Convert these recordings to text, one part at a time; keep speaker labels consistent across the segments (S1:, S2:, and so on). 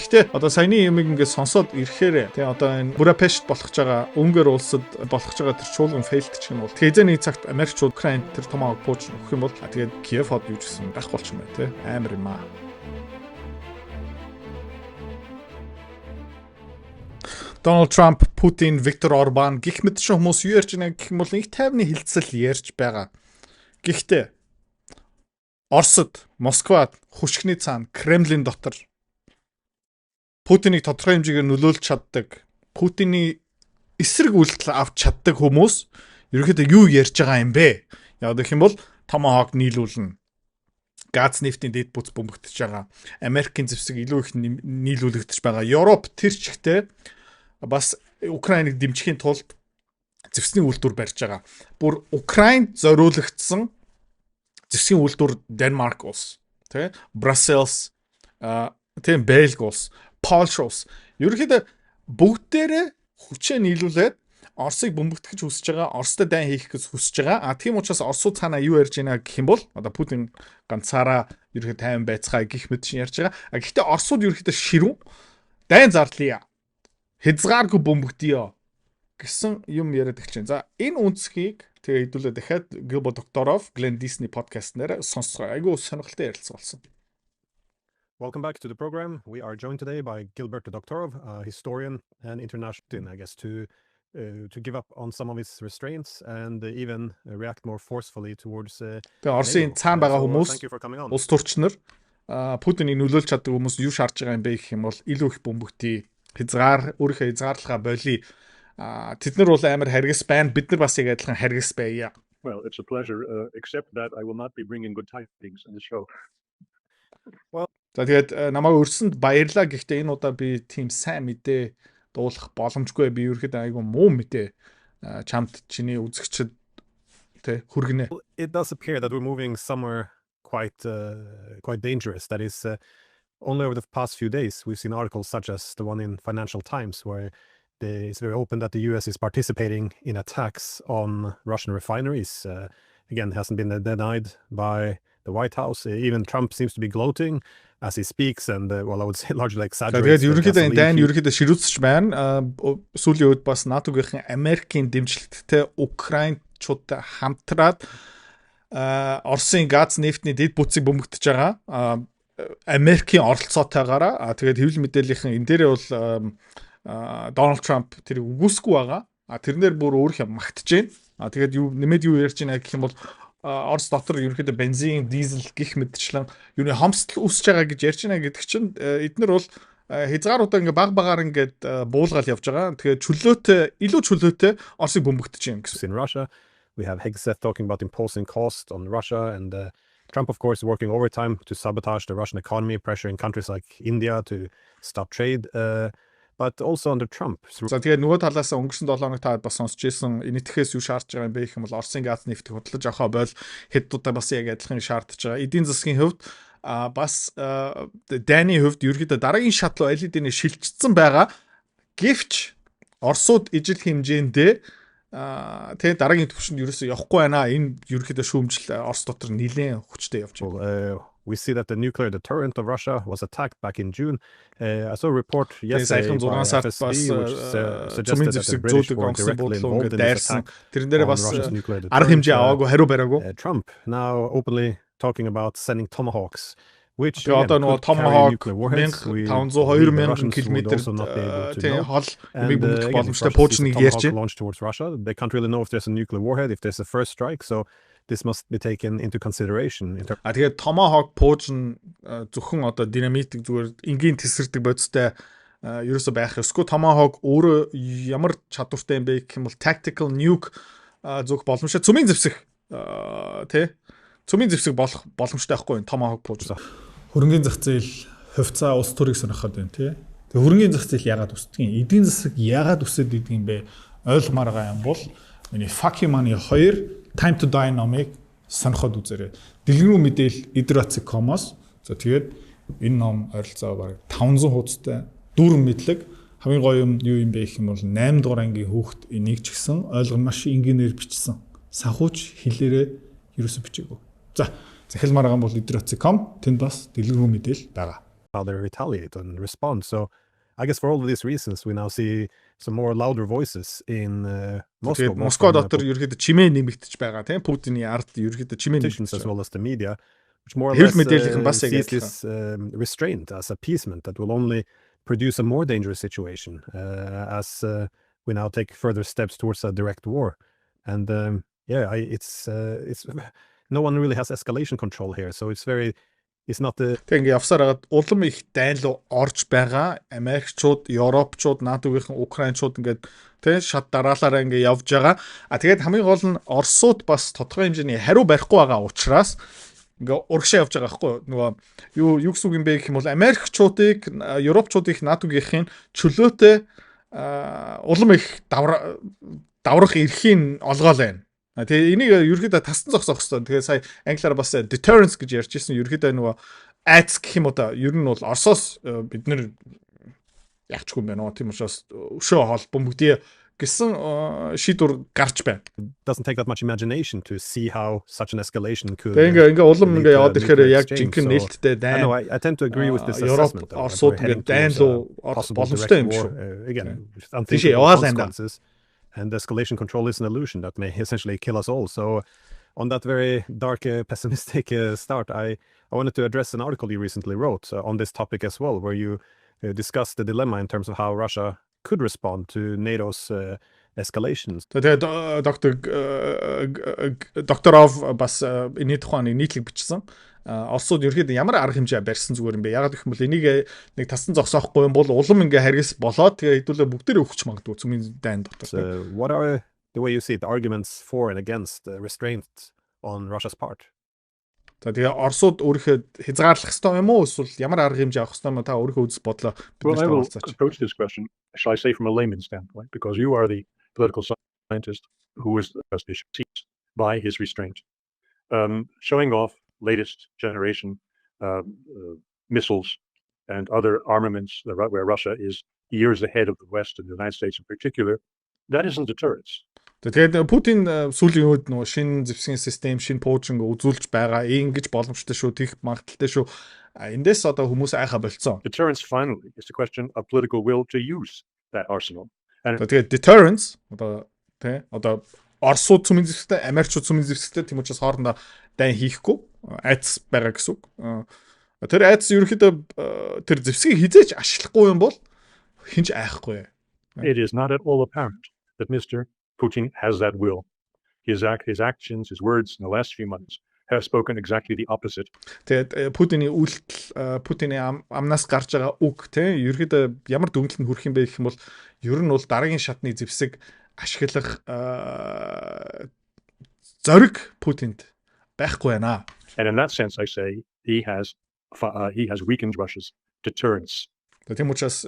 S1: Гэхдээ одоо саяны юмыг ингээд сонсоод ирэхээр тий одоо энэ Будапешт болгож байгаа Унгар улсад болгож байгаа тэр чуулган фейлдчих юм бол хэзээний цагт Америкчууд Украинд тэр Томагавк пууж өгөх юм бол тэгээд Киев хот юу гэсэн гах болчих юм байна тий амар юм аа. Donald Trump, Putin, Viktor Orban гэх мэт шиг хүмүүс юу ярьж байна гэх юм бол их тайвны хилцэл ярьж байгаа. Гэхдээ Оросд, Москвад хүчний цаана Кремлийн дотор Путиныг тодорхой хэмжээгээр нөлөөлж чаддаг, Путины эсрэг үйлдэл авч чаддаг хүмүүс ерөнхийдөө юу ярьж байгаа юм бэ? Яг гэх юм бол Tomahawk нийлүүлнэ. Газ нефтийн дэд бүц бөмбөгдөж байгаа. Америкийн зэвсэг илүү их нийлүүлэгдэж байгаа. Европ тэр чигтээ бас Украиныг дэмжихийн тулд зэвсний үйлдвэр барьж байгаа. Бүр Украинд зориулагдсан зэвсгийн үйлдвэр Денмарк улс, тий? Brussels, тий Бельги улс, Польш улс. Ерөнхийдөө бүгдээрээ хүчээ нийлүүлээд Оросыг бөмбөгдөхөж хүсэж байгаа, Оростой дайн хийх гэж хүсэж байгаа. Тийм учраас Оросууд цаанаа юу ярьж байна гэх юм бол одоо Путин ганцаараа ерөнхийдөө тайван байцгаа гих мэт чинь ярьж байгаа. Гэхдээ Оросууд ерөнхийдөө ширүүн дайн зарлая. Хязгааргүй бөмбөгдөё гэсэн юм яриад эхэлж байна. За энэ үнцгийг тэгээ хэдүүлээ дахиад Gilbo Doktorov Glenn Disney podcast-нээр сонсгоо. Айгуу сонирхолтой ярилцсан болсон.
S2: Welcome back to the program. We are joined today by Gilberto Doktorov, a historian and international, I guess, to give up on some of his restraints and even react more forcefully towards.
S1: Тэгээ Оросын цаана байгаа хүмүүс, улс төрчнөр Путинийг нөлөөлж чаддаг хүмүүс юу шаарч байгаа юм бэ гэх юм бол илүү их бөмбөгтий, өөрийнхөө хязгаарлахаа болий. Тэд нар бол амар харгас байна. Бид нар бас яг адилхан харгас байя.
S3: Well, it's a pleasure, except that I will not be bringing good tidings in the show.
S2: Well,
S1: за тэгээд намайг өрсөнд баярлаа. Гэхдээ энэ удаа би тийм сайн мэдээ дуулах боломжгүй. Би ерөөхдөө айгүй муу мэдээ чамд чиний үзэгчд тэ хүргэнэ.
S2: It does appear that we're moving somewhere quite dangerous. That is, only over the past few days we've seen articles such as the one in Financial Times where it's very open that the US is participating in attacks on Russian refineries. Again, hasn't been denied by the White House. Even Trump seems to be gloating as he speaks, and well, I would say largely exaggerates.
S1: Тэгээд ерөнхийдөө энэ дайн ерөнхийдөө ширүүцэж байна. Сүүлийн үед бас НАТО-гийн Америкийн дэмжлэгттэй Украинчуудтай хамтраад Оросын газ нефтний дэд бүтцийг бөмбөгдөж байгаа. Америкийн оролцоотойгоороо тэгээд хэвлэл мэдээллийн энэ дээрээ бол Donald Trump тэрийг үгүйсэхгүй байгаа. Тэрнэр бүр өөрийнхөө магтж байна. Тэгээд нэмээд юу ярьж байна гэх юм бол Орос дотор ерөнхийдөө бензин, дизель гих мэтчлэн юуны хомсдол үсэж байгаа гэж ярьж байна гэдэг чинь эднэр бол хязгааруудаа ингээ баг-багаар ингээд буулгаал явж байгаа. Тэгээд илүү чөлөөтэй Оросыг бөмбөгдөж байна гэсэн.
S2: In Russia, we have Hegseth talking about imposing cost on Russia, and Trump, of course, working overtime to sabotage the Russian economy, pressuring countries like India to stop trade. But also under Trump.
S1: За тэгээд нөгөө талаас өнгөрсөн 7 хоног та бас сонсч ирсэн энэтхээс юу шаардж байгаа юм бэ гэх юм бол Оросын газ нефтийг хөдлөж авахаа бол хэддудаа бас яг адилхан шаардж байгаа. Эдийн засгийн хувьд бас Дайны хувьд ерөөдөө дараагийн шат руу аль хэдийн шилжчихсэн байгаа. Гэвч Оросууд ижил хэмжээндээ тэгээд дараагийн түвшинд ерөөсөө явахгүй байна. Энэ ерөөдөө шүүмжил Орос дотор нэлээд хүчтэй явж байна.
S2: We see that the nuclear deterrent of Russia was attacked back in June. I saw a report yesterday by FSB which suggested that the British were directly involved in this attack on Russia's nuclear deterrent. Trump now openly talking about sending Tomahawks, which could carry nuclear warheads. We Russians would also not be able to know. And again, if Russia sees a Tomahawk launched towards Russia, they can't really know if there's a nuclear warhead, if there's a first strike. So this must be taken into consideration.
S1: Тэгээд Tomahawk пууж нь зөвхөн одоо динамитик зүгээр энгийн тесрэгдэг бодистой ерөөсөө байх ёсгүй. Tomahawk өөрөө ямар чадвартай юм бэ гэх юм бол tactical nuke зөвх боломжтой цөмийн зэвсэг тий цөмийн зэвсэг болох боломжтой байхгүй юм Tomahawk пууж. Хөрөнгөний зах зээл хувьцаа улс төрийг сонирхоод байна тий. Тэгээ хөрөнгөний зах зээл яагаад өсдөг юм? Эдийн засаг яагаад өсөд идэг юм бэ? Ойлгомоор байгаа юм бол миний Fuck Money 2 Time to Die номыг сонирхоод үзээрэй. Дэлгэрэнгүй мэдээл Idrotsicom-оос. За тэгээд энэ ном ойролцоо бараг 500 хуудастай дүүрэн мэдлэг. Хамгийн гоё юм юу юм бэ гэх юм бол 8 дугаар ангийн хүүхэд энийг ч гэсэн ойлгон маш энгийнээр бичсэн. Санхүүч хэлээрээ ерөөсө бичээгүй. За захилмаар байгаа бол Idrotsicom тэнд бас дэлгэрэнгүй мэдээл байгаа.
S2: how they retaliate and respond. So I guess for all of these reasons, we now see some more louder voices in Moscow.
S1: Москва дотор ерөөхдөө чимээ нэмэгдэж байгаа тийм Путиний ард ерөөхдөө чимээ
S2: nэмэгдэж as well as the media, which more or less sees this restraint as appeasement that will only produce a more dangerous situation as we now take further steps towards a direct war. And it's no one really has escalation control here, so it's not the.
S1: Тэг ингээ явсаар хагаад улам их дайн руу орж байгаа Америкчууд, Европчууд, НАТОгийн Украинчууд ингээд тий шат дараалаараа ингээ явж байгаа. Тэгээд хамгийн гол нь Оросууд бас тодорхой хэмжээний хариу барихгүй байгаа учраас ингээ урагшаа явж байгаа байхгүй нөгөө юу гэсэн үг юм бэ гэх юм бол Америкчуудыг, Европчуудыг НАТОгийн чөлөөтэй улам их даврах эрхийн олгоол байна. Тэгээ энийг ерөөхдөө тассан зогсоох хэрэгтэй. Тэгээ сая англиар бас deterrence гэж ярьж ирсэн. Ерөөхдөө нөгөө айц гэх юм уу та ер нь бол Оросоос бид нэр ягчгүй юм байна. Тийм учраас өшөө холбоо бүгдээ гэсэн шийдвэр гарч байна.
S2: Doesn't take that much imagination to see how such an escalation could.
S1: Тэгээ ингээ улам ингээ яваад ирэхээр яг жинхэнэ нээлттэй дайн.
S2: I tend to agree with this assessment.
S1: Оросууд ингээ дайн руу боломжтой юм шүү.
S2: Again, unthinkable. And escalation control is an illusion that may essentially kill us all. So on that very dark, pessimistic start, I wanted to address an article you recently wrote on this topic as well, where you discussed the dilemma in terms of how Russia could respond to NATO's escalations.
S1: Тэгээд докторов бас энэ тухайн нийтлэг бичсэн. Оросууд ерөөхдөө ямар арга хэмжээ барьсан зүгээр юм бэ? Ягаад гэх юм бол энийг нэг тассан зогсоохгүй юм бол улам ингээ харгас болоод тэгээ хэдүүлээ бүгдээрээ өгч магадгүй цөмийн дайн дотор.
S2: So what are the way you see the arguments for and against restraint on Russia's part?
S1: Тэгээ Оросууд өөрийнхөө хязгаарлах хэрэгтэй юм уу? Эсвэл ямар арга хэмжээ авах хэрэгтэй юм та өөрийнхөө үзэл бодлоо
S3: биднэрт харуулцаач. Approach this question, shall I say from a layman's standpoint, because you are the political scientist who is by his restraint, showing off latest generation missiles and other armaments where Russia is years ahead of the West and the United States in particular, that isn't deterrence.
S1: Тэгээд Путин сүүлийн үед нөгөө шинэ зэвсгийн систем, шинэ пуужинг үзүүлж байгаа. Ингэж боломжтой шүү, тийх магадaltaй шүү. Эндээс одоо хүмүүс айхаа болцсон.
S3: Deterrence finally is the question of political will to use that arsenal.
S1: Тэгээд deterrence одоо Оросууд цөмийн зэвсэгтэй, Америкчууд цөмийн зэвсэгтэй тийм учраас хоорондоо дайн хийхгүй айц байгаа гэсэн үг. Тэр айц ерөөхдөө тэр зэвсгийг хизээч ашиглахгүй юм бол хинч айхгүй.
S3: It is not at all apparent that Mr. Putin has that will. His actions, his words in the last few months have spoken exactly the opposite.
S1: Тэгээд Путиний үйлдэл, Путиний амнаас гарч байгаа үг ерөөхдөө ямар дүнлэлд хүрэх юм бэ гэх юм бол ер нь бол дараагийн шатны зэвсэг ашиглах зориг Путинд байхгүй байна.
S3: And in that sense, I say he has weakened Russia's deterrence.
S1: Тийм учраас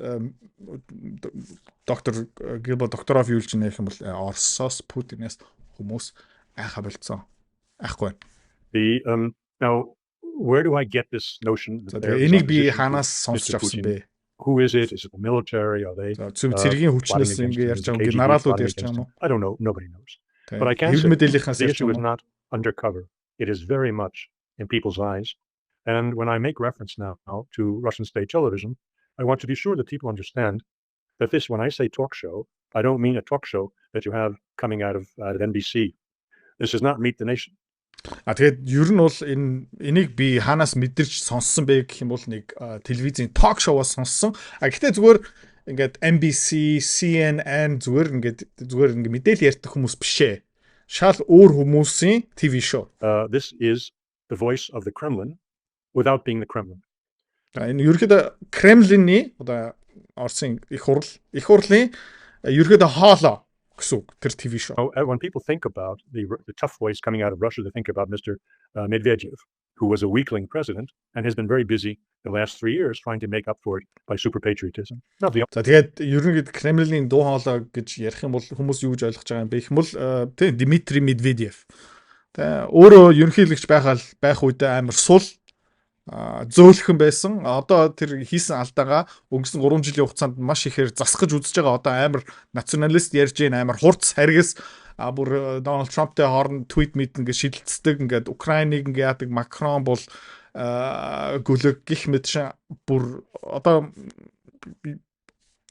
S1: доктор Гилбо докторов юу гэж нэх юм бол Оросоос Путинээс хүмүүс айхаа болцсон. Айхгүй.
S3: Now where do I get this notion?
S1: Энийг би ханаас сонсч авсан бэ?
S3: Who is it? Is it the military? Are they?
S1: Цэргийн хүчнээс ингэ ярьж байгаа юм. Генералууд ярьж байгаа юм уу?
S3: I don't know. Nobody knows. But I can say the issue is not undercover. It is very much in people's eyes. And when I make reference now to Russian state television, I want to be sure that people understand that this, when I say talk show, I don't mean a talk show that you have coming out of NBC. This is not Meet the Nation.
S1: Тэгээд ер нь бол энийг би ханаас мэдэрч сонссон бэ гэх юм бол нэг телевизийн ток шоуос сонссон. Гэхдээ зүгээр ингээд NBC, CNN зүгээр ингээд мэдээлэл ярьдаг хүмүүс бишээ. Шал өөр хүмүүсийн TV show.
S3: This is the voice of the Kremlin without being the Kremlin.
S1: Энэ ерөөхдөө Кремлины одоо Оросын их хурлын ерөөхдөө хоолоо гэсэн үг тэр TV show.
S3: When people think about the tough voice coming out of Russia, they think about Mr. Medvedev, who was a weakling president and has been very busy the last 3 years trying to make up for it by super patriotism.
S1: За тэгээд ерөнхийдөө Кремлийн дуу хоолой гэж ярих юм бол хүмүүс юу гэж ойлгож байгаа юм бэ гэх юм бол тийм Дмитрий Медведев. Тэ өөрөө ерөнхийлөгч байх үедээ амар сул зөөлхөн байсан. Одоо тэр хийсэн алдаагаа өнгөрсөн 3 жилийн хугацаанд маш ихээр засгаж үзэж байгаа. Одоо амар националист ярьж гин амар хурц харгас бүр Дональд Трамптай хооронд твит мит ингээд шидэлцдэг. Ингээд Украиныг ингээд яадаг. Макрон бол гүлэг гих мэтшин бүр одоо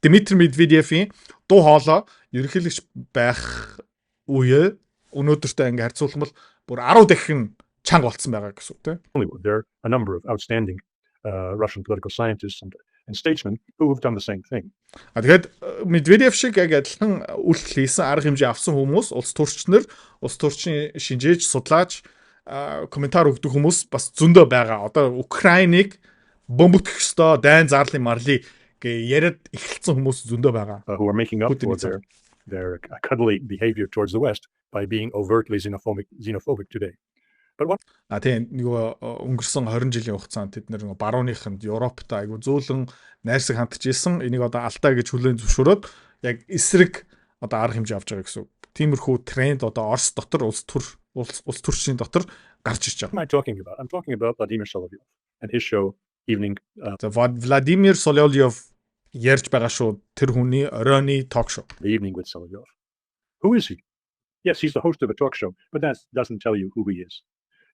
S1: Дмитрий Медведевийн дуу хоолой ерөнхийлөгч байх үе өнөөдөртөө ингээ харьцуулбал бүр 10 дахин чанга болцсон байгаа гэсэн үг тийм.
S3: There are a number of outstanding Russian political scientists and statesmen who have done the same thing.
S1: Тэгээд Медведев шиг яг адилхан үйлдэл хийсэн арга хэмжээ авсан хүмүүс, улс төрчнөр, улс төрчин шинжээж, судлаач, комментар өгдөг хүмүүс бас зөндөө байгаа. Одоо Украиныг бомбогдох ёстой, дайн зарлын марлыг яриад эхэлсэн хүмүүс зөндөө байгаа.
S3: Who are making up for their cuddly behavior towards the West by being overtly xenophobic today. But what
S1: тийм нөгөө өнгөрсөн 20 жилийн хугацаанд тэд нэр барууныханд Европтой айгу зөөлөн найрсаг хандж исэн. Энийг одоо алдаа гэж хүлээн зөвшөөрөөд яг эсрэг одоо арга хэмжээ авч байгаа гэсэн. Тиймэрхүү тренд одоо Орос дотор улс төрчийн дотор гарч ирж байгаа.
S3: I'm talking about Vladimir Solovyov and his show Evening.
S1: Vladimir Solovyov ярьж байгаа шүү. Тэр хүний оройны ток шоу.
S3: The Evening with Solovyov. Who is he? Yes, he's the host of a talk show, but that doesn't tell you who he is.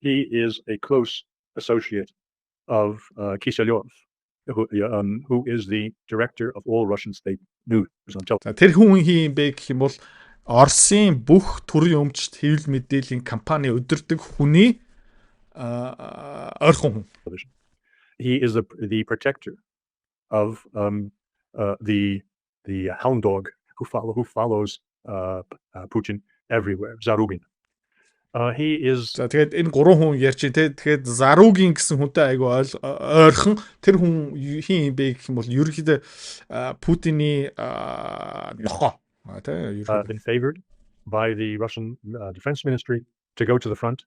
S3: He is a close associate of Kiselyov, who is the director of all Russian state news on television.
S1: Тэр хүн хин бэ гэх юм бол Оросын бүх төрийн өмчт хэвлэл мэдээллийн компани өдөрдөг хүний ойрхон хүн.
S3: He is the protector of the hound dog who follows Putin everywhere, Zarubin. He is.
S1: За тэгээд энэ гурван хүн ярьж байна те. Тэгээд Заругийн гэсэн хүнтэй айгу ойрхон тэр хүн хин бэ гэх юм бол ерөнхийдөө Путиний нохоо те.
S3: Been favored by the Russian Defense Ministry to go to the front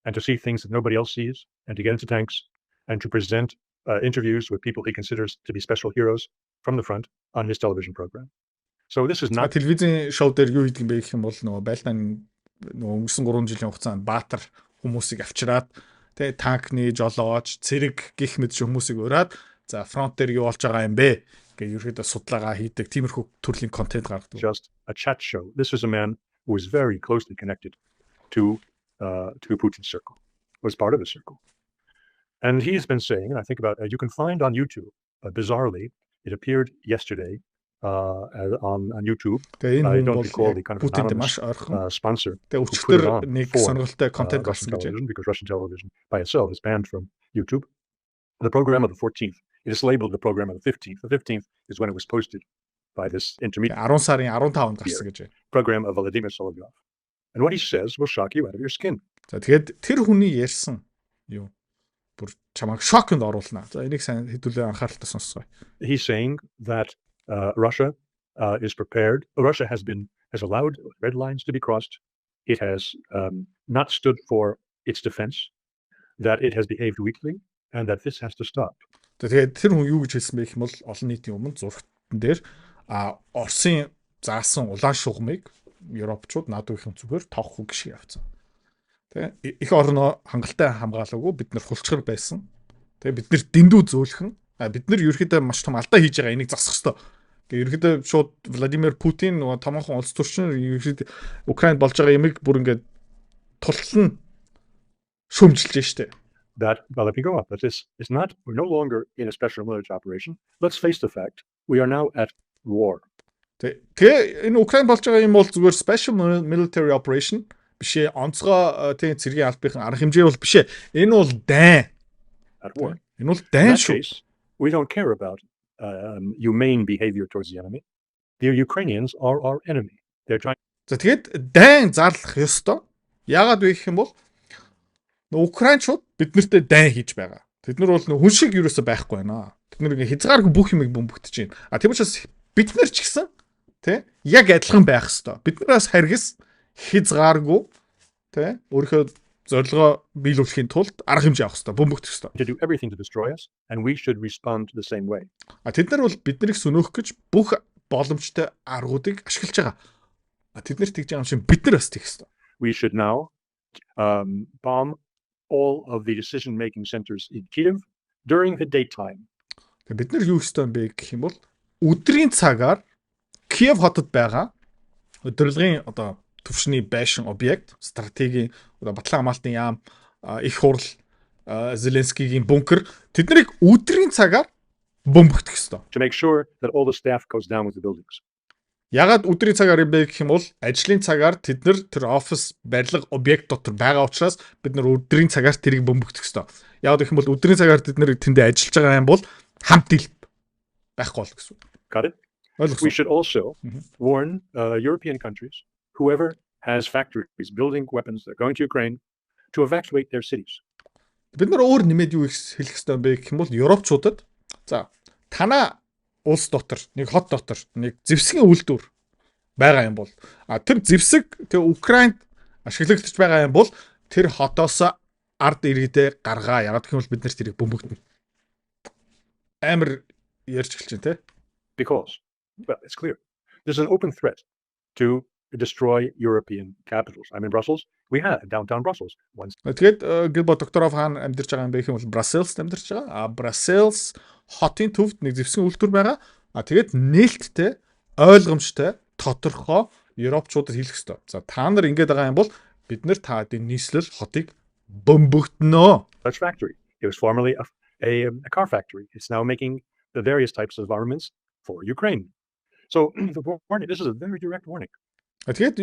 S3: and to see things that nobody else sees and to get into tanks and to present interviews with people he considers to be special heroes from the front on his television program. So this is not
S1: телевизийн шоу дээр юу хийдэг юм бэ гэх юм бол нөгөө байлдааны өнгөрсөн 3 жилийн хугацаанд баатар хүмүүсийг авчираад тэ танкны жолооч цэрэг гих мэд хүмүүсийг ураад за фронт дээр юу болж байгаа юм бэ гэж ерөөдөө судалгаа хийдэг тиймэрхүү төрлийн контент гаргадаг.
S3: Just a chat show. This is a man who is very closely connected to Putin's circle. Was part of his circle. And he's been saying, and I think about you can find on YouTube, bizarrely, it appeared yesterday on YouTube. I don't recall the kind of anonymous sponsor who put it on for Russian television, because Russian television by itself is banned from YouTube. The program of the 14th, it is labeled the program of the 15th. The 15th is when it was posted by this intermediate
S1: 10 сарын 15-нд гарсан гэж байна.
S3: Program of Vladimir Solovyov. And what he says will shock you out of your skin.
S1: За тэгээд тэр хүний ярьсан юу бүр чамайг шокнд оруулна. За энийг сайн хэдүүлээ анхааралтай сонсгоё.
S3: He's saying that Russia is prepared. Russia has allowed red lines to be crossed. It has not stood for its defense. That it has behaved weakly, and that this has to stop.
S1: Тэгээд тэр хүн юу гэж хэлсэн бэ гэх юм бол олон нийтийн өмнө зургатн дээр Оросын заасан улаан шугамыг Европчууд наадуугийн зүгээр тоох үг шиг явцсан. Тэ их орноо хангалттай хамгаалаагүй бид нар хулчгар байсан. Тэ бид нар дэндүү зөөлхөн бид нар ерөөхдөө маш том алдаа хийж байгаа энийг засах хэрэгтэй. Ерөөхдөө шууд Владимир Путин нөгөө томоохон улс төрчнөр ерөөхдөө Украинд болж байгаа ямиг бүр ингээд тултлан шөмжилж штэ.
S3: That let me go up. But this is not. We're no longer in a special military operation. Let's face the fact. We are now at war.
S1: Тэгээ энэ Украин болж байгаа юм бол зүгээр special military operation биш ээ. Онцгой тийм цэргийн албахийн арга хэмжээ бол биш ээ. Энэ бол дайн.
S3: At war.
S1: Энэ бол дайн шүү.
S3: We don't care about humane behavior towards the enemy. The Ukrainians are our enemy. They're trying.
S1: За тэгээд дайн зарлах ёстой. Яагаад вэ гэх юм бол Украинчууд биднэртээ дайн хийж байгаа. Тэд нар бол хүн шиг юусоо байхгүй байна. Тэд нар ингээ хязгааргүй бүх юмыг бөмбөгдөж байна. Тийм учраас бид нар ч гэсэн тий яг адилхан байх хэвээр. Биднээс харгас хязгааргүй тий өөрийнхөө зорилгоо биелүүлэхийн тулд арга хэмжээ авах хэвээр, бөмбөгдөх хэвээр.
S3: To do everything to destroy us, and we should respond the same way.
S1: Тэд нар бол биднийг сөнөөх гэж бүх боломжтой аргуудыг ашиглаж байгаа. Тэд нар тэгж байгаа юм шиг бид нар бас тэгэх хэвээр.
S3: We should now bomb all of the decision-making centers in Kyiv during the daytime.
S1: Бид нар юу хийх юм бэ гэх юм бол өдрийн цагаар Киев хотод байгаа өдөрлөгийн одоо төвшний байшин объект, стратегийн одоо батлан хамгаалтын яам, их хурл Зеленскигийн бункер тэд нарыг өдрийн цагаар бомбогдох ёстой.
S3: To make sure that all the staff goes down with the buildings.
S1: Ягаад өдрийн цагаар юм бэ гэх юм бол ажлын цагаар тэд нар тэр офис барилга объект дотор байгаа учраас бид нар өдрийн цагаар тэрийг бомбогдох ёстой. Ягаад гэх юм бол өдрийн цагаар тэд нар тэндээ ажиллаж байгаа юм бол хамт ил байхгүй бол гэсэн.
S3: Got it? We should also warn European countries, whoever has factories building weapons that are going to Ukraine, to evacuate their cities.
S1: Бид нар өөр нэмээд юу хэлэх ёстой юм бэ гэх юм бол Европчуудад за танаа улс дотор нэг хот дотор нэг зэвсгийн үйлдвэр байгаа юм бол тэр зэвсэг тэр Украинд ашиглагдаж байгаа юм бол тэр хотоос ард иргэдээ гаргаа. Ягаад гэх юм бол бид нар тэрийг бөмбөгдөнө. Амар ярьж эхэлж байна те.
S3: Because well, it's clear. There's an open threat to destroy European capitals. I'm in Brussels. We had downtown Brussels once.
S1: Тэгээд Gilbert Doctorow хаан амьдарч байгаа юм бэ гэх юм бол Brussels амьдарч байгаа. Brussels хотын төвд нэг зэвсгийн үйлдвэр байгаа. Тэгээд нээлттэй, ойлгомжтой, тодорхой Европчуудад хэлэх ёстой. За та нар ингэж байгаа юм бол бид нар таадын нийслэл хотыг бомбогдно.
S3: Such factory. It was formerly a car factory. It's now making the various types of armaments for Ukraine. So the warning, this is a very direct warning.
S1: Тэгээд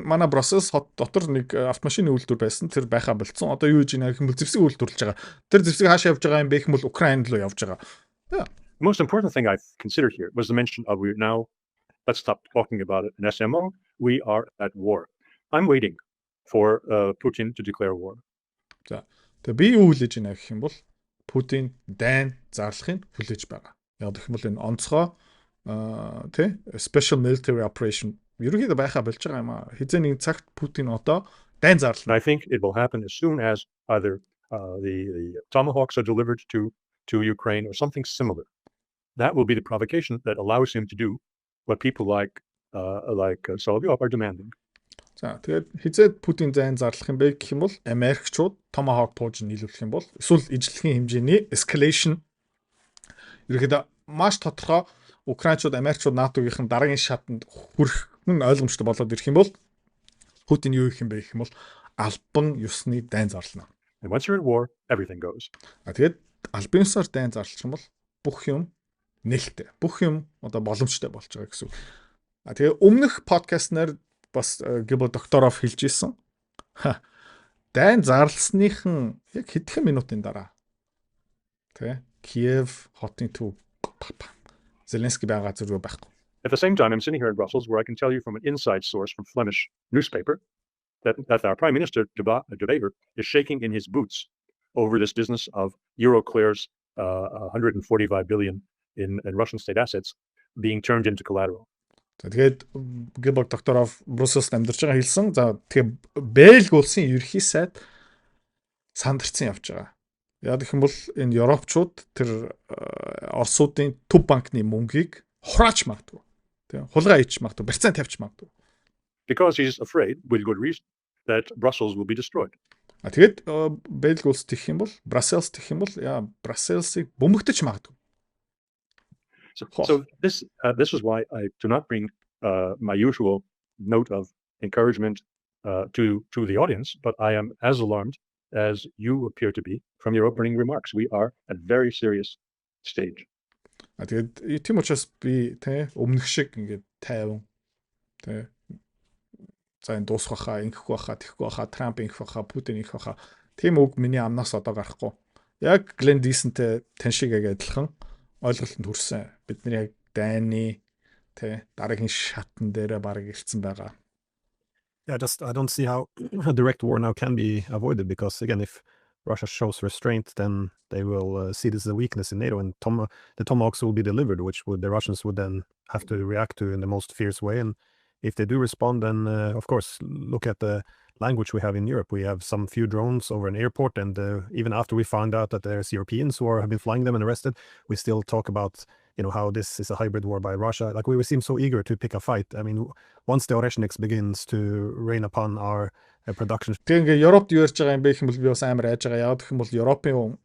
S1: манай Brussels хот дотор нэг автомашины үйлдвэр байсан. Тэр байхаа болцсон. Одоо юу гэж нэх юм бол зэвсэг үйлдвэрлэж байгаа. Тэр зэвсэг хаашаа явж байгаа юм бэ гэх юм бол Украин руу явж байгаа.
S3: The most important thing I've considered here was the mention of we now, let's stop talking about it, an SMO. We are at war. I'm waiting for Putin to declare war.
S1: За. Тэгээд би юу хэлж байна гэх юм бол Путин дайн зарлахыг хүлээж байгаа. Яг гэх юм бол энэ онцгой special military operation ерөнхийдөө байхаа болж байгаа юм аа. Хизээ нэг цагт Путин одоо дайн зарлана.
S3: I think it will happen as soon as either the tomahawks are delivered to Ukraine or something similar. That will be the provocation that allows him to do what people like Solovyov are demanding.
S1: За тэгээд хизээд Путин дайн зарлах юм бэ гэх юм бол Америкчууд tomahawk пуужд нийлүүлэх юм бол эсвэл ижлэхийн хэмжээний escalation ерөнхийдөө маш тодорхой Украинчууд Америкчууд НАТОгийн дараагийн шатанд хүрэх нь ойлгомжтой болоод ирэх юм бол Путин юу гэх юм бэ гэх юм бол албан ёсны дайн зарлана.
S3: And once you're in war, everything goes.
S1: Тэгээд албан ёсоор дайн зарлах юм бол бүх юм нээлттэй. Бүх юм одоо боломжтой болж байгаа гэсэн үг. Тэгээ өмнөх подкастнаар бас Gilbert Doctorow хэлж ирсэн. Дайн зарлсныхан яг хэдхэн минутын дараа тэ Киев хотын төв Зеленский байгаа зэрэг байхгүй.
S3: At the same time, I'm sitting here in Brussels where I can tell you from an inside source from Flemish newspaper that our Prime Minister, De Wever, is shaking in his boots over this business of Euroclear's 145 billion in Russian state assets being turned into collateral.
S1: Тэгээд Gilbert Doctorow Brussels амьдарч байгаа хэлсэн. За тэгээ Бельги улсын ерхий сайд сандарсан явж байгаа. Яг гэх юм бол энэ Европчууд тэр Оросуудын төв банкны мөнгийг хураач магадгүй. Тэг хулгай хийж магадгүй, барьцаан тавьчих магадгүй.
S3: Because he's afraid with good reason that Brussels will be destroyed.
S1: Тэгээд Бельги улс тэгэх юм бол Brussels тэгэх юм бол Brussels-ыг бөмбөгдөж магадгүй.
S3: So this is why I do not bring my usual note of encouragement to the audience, but I am as alarmed as you appear to be from your opening remarks. We are at a very serious stage.
S1: Тэгээд тийм учраас би өмнөх шиг ингээд тайван за энэ дуусах байхаа, ингэх байхаа, тэхгүй байхаа, Трамп ингэх байхаа, Путин ингэх байхаа тийм үг миний амнаас одоо гарахгүй. Яг Glenn Decent-тэй тань шиг адилхан ойлголтод хүрсэн. Бидний яг дайны дараагийн шатн дээр баг ирсэн байгаа.
S2: Yeah, I don't see how a direct war now can be avoided because again, if Russia shows restraint, then they will see this as a weakness in NATO, and the tomahawks will be delivered, which the Russians would then have to react to in the most fierce way. And if they do respond, then of course, look at the language we have in Europe. We have some few drones over an airport, and even after we find out that there's Europeans who have been flying them and arrested, we still talk about how this is a hybrid war by Russia. Like we seem so eager to pick a fight. I mean, once the Oreshniks begins to rain upon our production.
S1: Тэгээ Европт юу ярьж байгаа юм бэ гэх юм бол би бас амар айж байгаа. Яг гэх юм бол Европын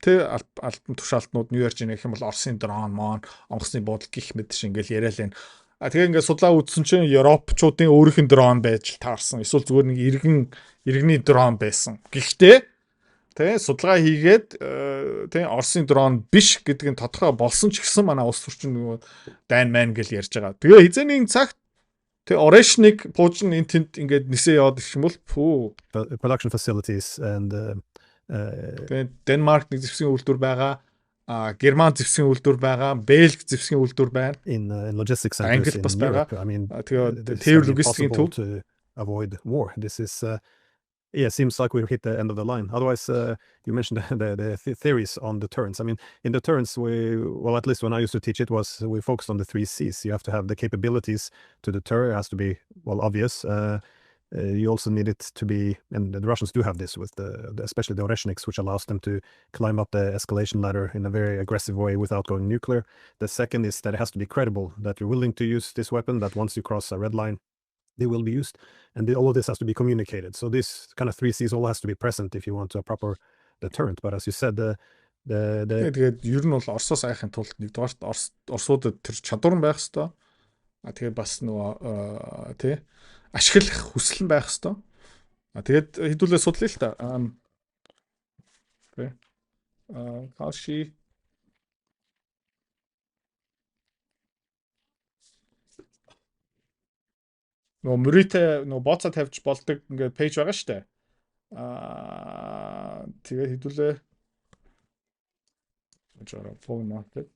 S1: альбан тушаалтнууд юу ярьж байгаа юм бол Оросын дрон, онгоцны буудал гих мэт шиг ингээл яриа л байна. Тэгээ ингээд судлаа үзсэн чинь Европчуудын өөрийнх нь дрон байж таарсан. Эсвэл зүгээр нэг иргэний дрон байсан. Гэхдээ Тэ судалгаа хийгээд тэ Оросын дрон биш гэдгийг тодорхой болсон ч гэсэн манай улс төрчин нөгөө дайн майн гэж ярьж байгаа. Тэгээ хизээний цагт тэ Oresnik пуужин энэ тэнд ингээд нисээ яваад ирэх юм бол
S2: production facilities and
S1: тэ Денмарк нэг зэвсгийн үйлдвэр байгаа, Герман зэвсгийн үйлдвыр байгаа, Бельги зэвсгийн үйлдвэр байна.
S2: In logistics centers in Europe. I mean,
S1: тэгээ логистикийн төв
S2: to avoid war. This is seems like we've hit the end of the line. Otherwise, you mentioned the theories on deterrence. I mean, in deterrence, at least when I used to teach it, we focused on the 3 C's. You have to have the capabilities to deter. It has to be, obvious. You also need it to be, and the Russians do have this with especially the Oreshniks, which allows them to climb up the escalation ladder in a very aggressive way without going nuclear. The second is that it has to be credible, that you're willing to use this weapon, that once you cross a red line, they will be used, and all of this has to be communicated. So this kind of 3 C's all has to be present if you want a proper deterrent. But as you said,
S1: тэгээд ер нь бол Оросоос айхын тулд нэгдүгээр Оросуудад тэр чадвар байх хэвээр. Тэгээд бас нөгөө тий ашиглах хүсэл байх хэвээр. Тэгээд хэдүүлээ судлаа л та. Калши нөгөө мөрөтэй нөгөө боцоо тавьж болдог ингээд пэйж байгаа штэ. Тэгээд хэдүүлээ жоо фон маркет.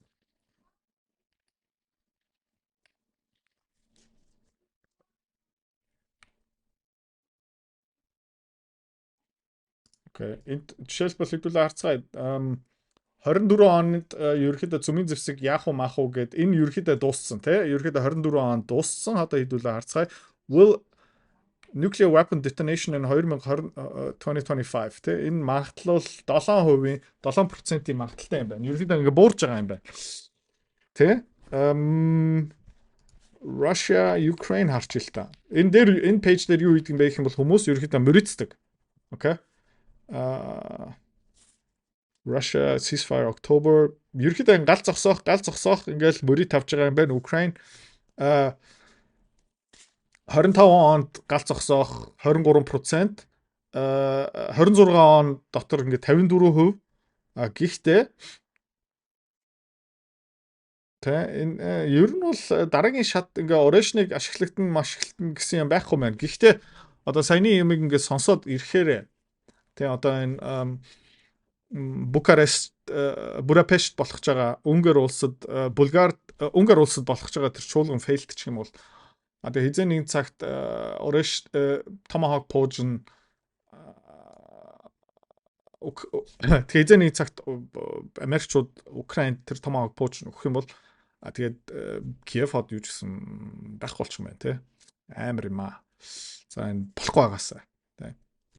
S1: Окей. Энд жишээлбэл хэдүүлээ харцгаая. 24 онд ерөөхдөө цөмийн зэвсэг яах уу маах уу гэд энэ ерөөхдөө дууссан тий. Ерөөхдөө 24 онд дууссан. Одоо хэдүүлээ харцгаая. Will nuclear weapon detonation in 2025 тий. Энэ магадлал 7%-ийн 7%-ийн магадлалтай юм байна. Ерөөхдөө ингээ буурж байгаа юм байна. Тий. Russia, Ukraine харч ил та. Энэ пэйж дээр юу хийдэг юм бэ гэх юм бол хүмүүс ерөөхдөө мөрөцдөг. Окей. Russia ceasefire October ерөөхдөө гал зогсоох ингээл мөрий тавьж байгаа юм байна. Украин 25 онд гал зогсоох 23%, 26 он дотор ингээд 54%. Гэхдээ энэ ер нь бол дараагийн шат ингээ Oresnik ашиглагдана гэсэн юм байхгүй маань. Гэхдээ одоо саяны юмыг ингээ сонсоод ирэхээр тий одоо энэ Будапешт болох ч байгаа Унгар улсад Унгар улсад болох ч байгаа тэр чуулган фейлдчих юм бол одоо хизээ нэгэн цагт Tomahawk пуужин хизээ нэгэн цагт Америкчууд Украинд тэр Tomahawk пуужин өгөх юм бол тэгээд Киев хот юу гэсэн байхгүй болчих юм байна тий амар юм аа. За энэ болохгүй байгаасаа тий